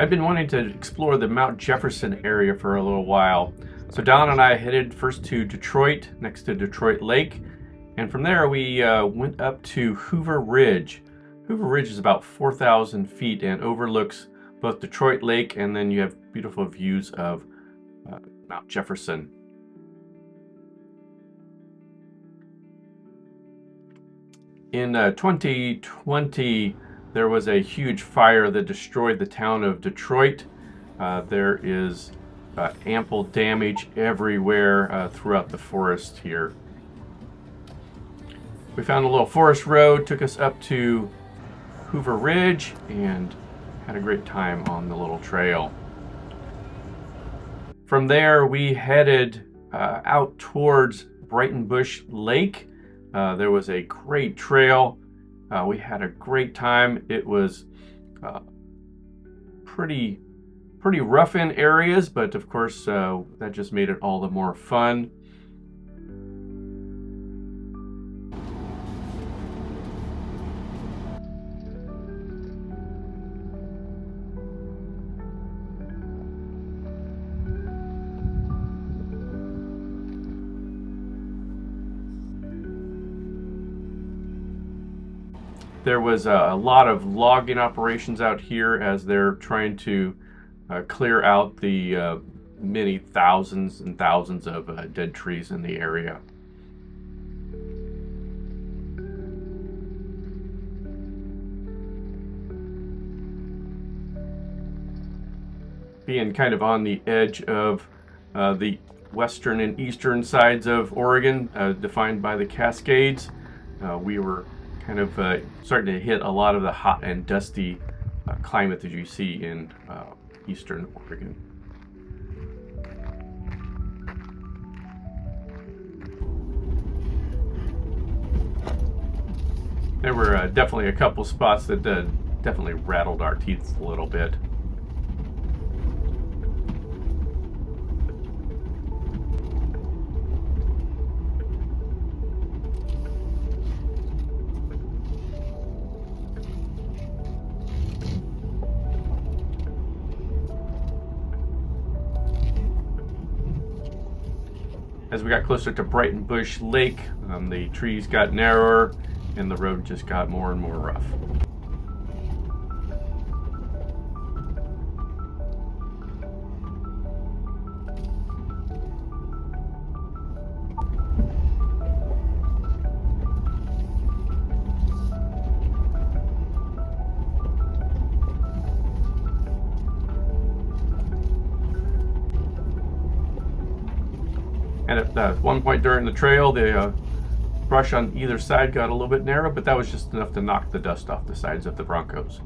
I've been wanting to explore the Mount Jefferson area for a little while. So Don and I headed first to Detroit, next to Detroit Lake, and from there we went up to Hoover Ridge. Hoover Ridge is about 4,000 feet and overlooks both Detroit Lake, and then you have beautiful views of Mount Jefferson. In 2020, there was a huge fire that destroyed the town of Detroit. There is ample damage everywhere throughout the forest here. We found a little forest road, took us up to Hoover Ridge, and had a great time on the little trail. From there, we headed out towards Breitenbush Lake. There was a great trail. We had a great time. It was pretty rough in areas, but of course that just made it all the more fun. There was a lot of logging operations out here as they're trying to clear out the many thousands and thousands of dead trees in the area. Being kind of on the edge of the western and eastern sides of Oregon, defined by the Cascades, we were kind of starting to hit a lot of the hot and dusty climate that you see in eastern Oregon. There were definitely a couple spots that definitely rattled our teeth a little bit. As we got closer to Breitenbush Lake, the trees got narrower and the road just got more and more rough. And at one point during the trail, the brush on either side got a little bit narrow, but that was just enough to knock the dust off the sides of the Broncos.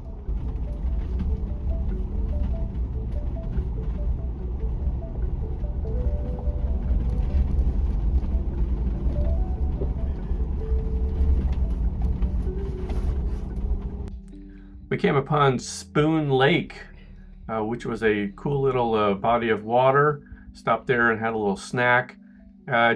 We came upon Spoon Lake, which was a cool little body of water. Stopped there and had a little snack.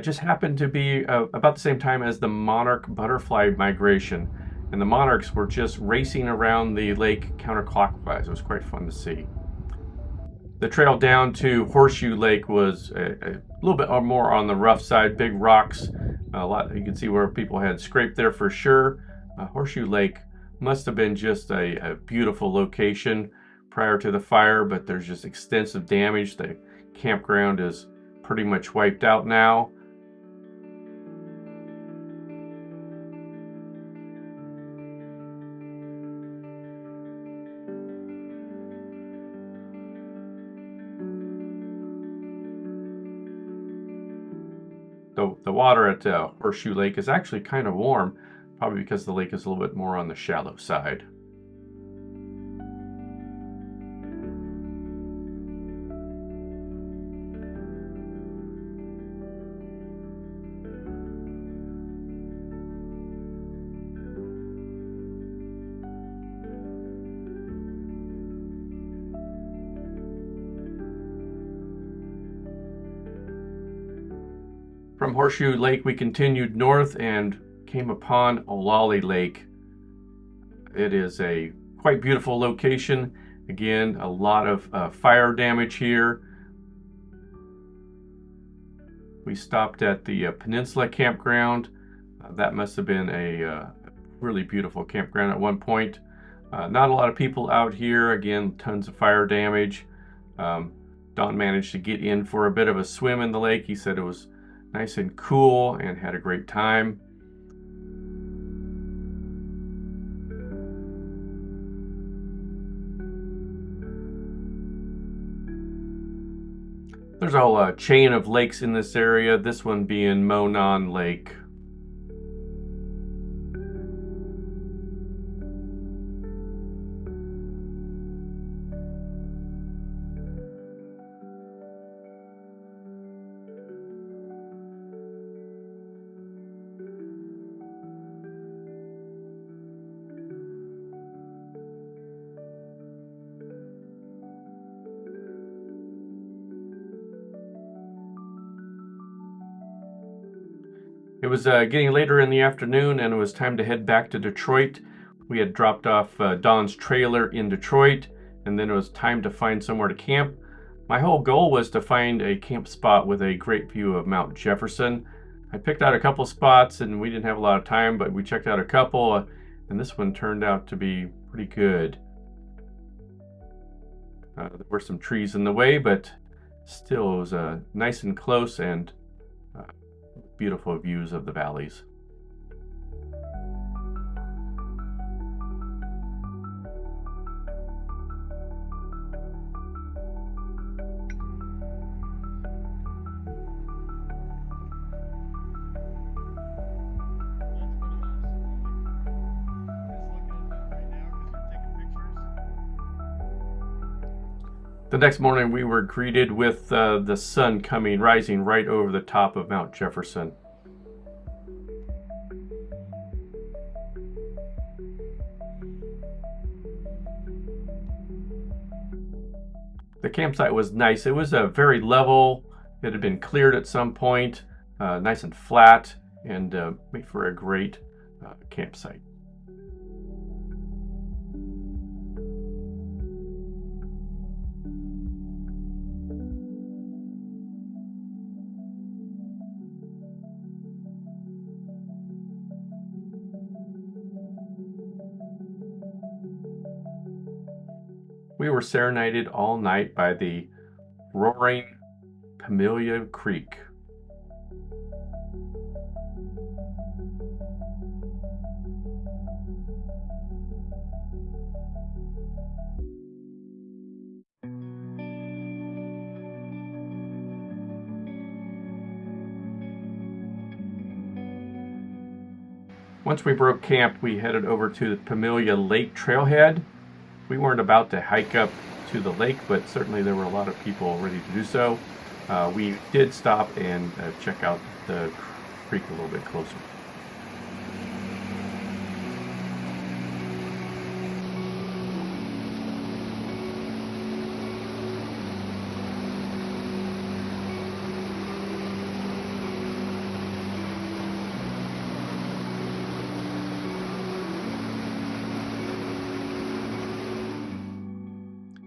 Just happened to be about the same time as the monarch butterfly migration, and the monarchs were just racing around the lake counterclockwise. It was quite fun to see. The trail down to Horseshoe Lake was a little bit more on the rough side, big rocks. A lot, you can see where people had scraped there for sure. Horseshoe Lake must have been just a beautiful location prior to the fire, but there's just extensive damage. The campground is pretty much wiped out now. The water at Horseshoe Lake is actually kind of warm, probably because the lake is a little bit more on the shallow side. From Horseshoe Lake, we continued north and came upon Olallie Lake. It is a quite beautiful location, Again, a lot of fire damage here. We stopped at the Peninsula Campground. That must have been a really beautiful campground at one point. Not a lot of people out here. Again, tons of fire damage. Don managed to get in for a bit of a swim in the lake. He said it was nice and cool and had a great time. There's a whole chain of lakes in this area, this one being Olallie Lake. It was getting later in the afternoon and it was time to head back to Detroit. We had dropped off Don's trailer in Detroit, and then it was time to find somewhere to camp. My whole goal was to find a camp spot with a great view of Mount Jefferson. I picked out a couple spots and we didn't have a lot of time, but we checked out a couple, and this one turned out to be pretty good. There were some trees in the way, but still it was nice and close and beautiful views of the valleys. The next morning we were greeted with the sun rising right over the top of Mount Jefferson. The campsite was nice. It was very level. It had been cleared at some point, nice and flat, and made for a great campsite. We were serenaded all night by the roaring Pamelia Creek. Once we broke camp, we headed over to the Mt Lake trailhead. We weren't about to hike up to the lake, but certainly there were a lot of people ready to do so. We did stop and check out the creek a little bit closer.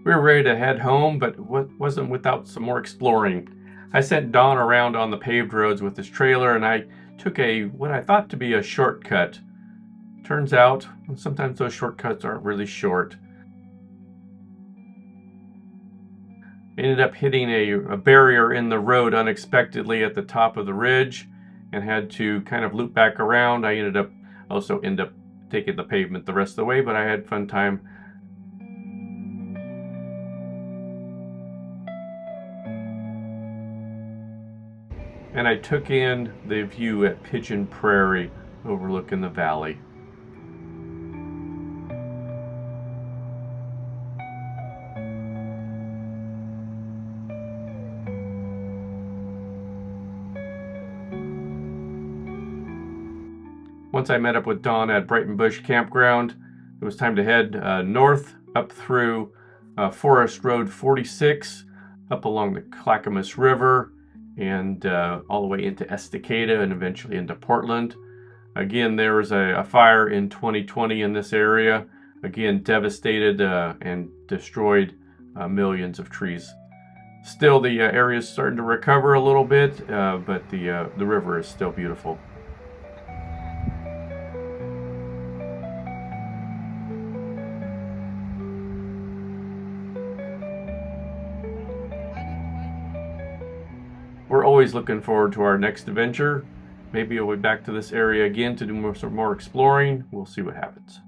We were ready to head home, but wasn't without some more exploring. I sent Don around on the paved roads with his trailer, and I took what I thought to be a shortcut. Turns out, sometimes those shortcuts aren't really short. I ended up hitting a barrier in the road unexpectedly at the top of the ridge and had to kind of loop back around. I ended up taking the pavement the rest of the way, but I had a fun time. And I took in the view at Pigeon Prairie overlooking the valley. Once I met up with Don at Brighton Bush Campground, it was time to head north up through Forest Road 46, up along the Clackamas River, and all the way into Estacada and eventually into Portland. Again, there was a fire in 2020 in this area. again, devastated and destroyed millions of trees. Still, the area is starting to recover a little bit, but the river is still beautiful. We're always looking forward to our next adventure. Maybe we'll be back to this area again to do some more exploring. We'll see what happens.